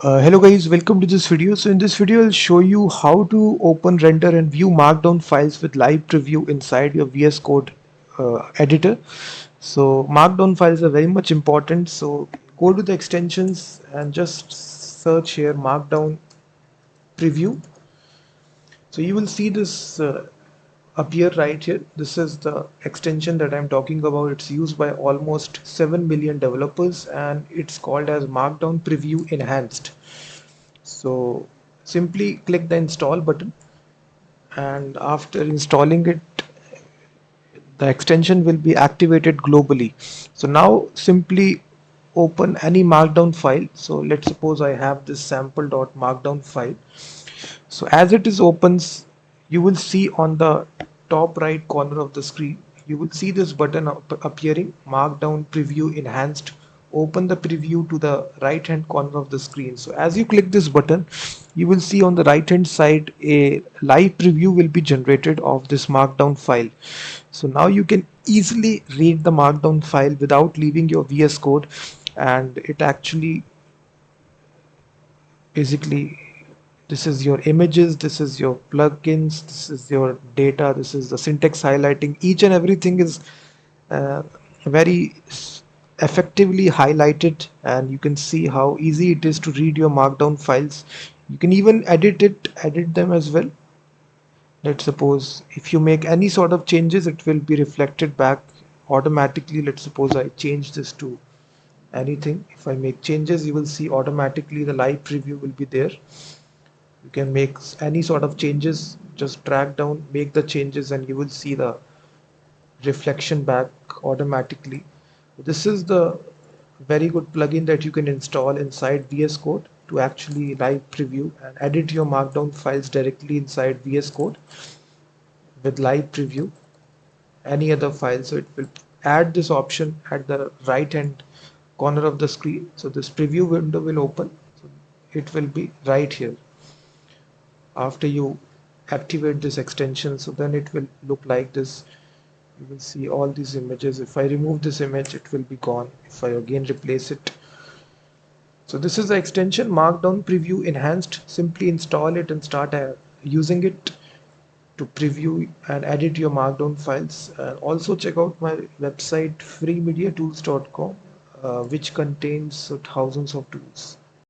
Hello guys, welcome to this video. So in this video I'll show you how to open, render and view markdown files with live preview inside your VS Code editor. So markdown files are very much important. So go to the extensions and just search here markdown preview. So you will see this appear right here. This is the extension that I'm talking about. It's used by almost 7 million developers and it's called as markdown preview enhanced. So simply click the install button, and after installing it the extension will be activated globally. So now simply open any markdown file. So let's suppose I have this sample.markdown file. So as it is opens, you will see on the top right corner of the screen, you will see this button appearing, Markdown Preview Enhanced. Open the preview to the right hand corner of the screen. So as you click this button, you will see on the right hand side a live preview will be generated of this markdown file. So now you can easily read the markdown file without leaving your VS Code, and it actually basically, this is your images, this is your plugins, this is your data, this is the syntax highlighting. Each and everything is uh, very effectively highlighted, and you can see how easy it is to read your markdown files. You can even edit them as well. Let's suppose if you make any sort of changes, it will be reflected back automatically. Let's suppose I change this to anything. If I make changes, you will see automatically the live preview will be there. You can make any sort of changes, just drag down, make the changes, and you will see the reflection back automatically. This is the very good plugin that you can install inside VS Code to actually live preview and edit your markdown files directly inside VS Code with live preview any other file. So it will add this option at the right hand corner of the screen. So this preview window will open. So it will be right here after you activate this extension. So then it will look like this. You will see all these images. If I remove this image, it will be gone. If I again replace it, so this is the extension Markdown Preview Enhanced. Simply install it and start using it to preview and edit your Markdown files. Also check out my website freemediatools.com, which contains thousands of tools.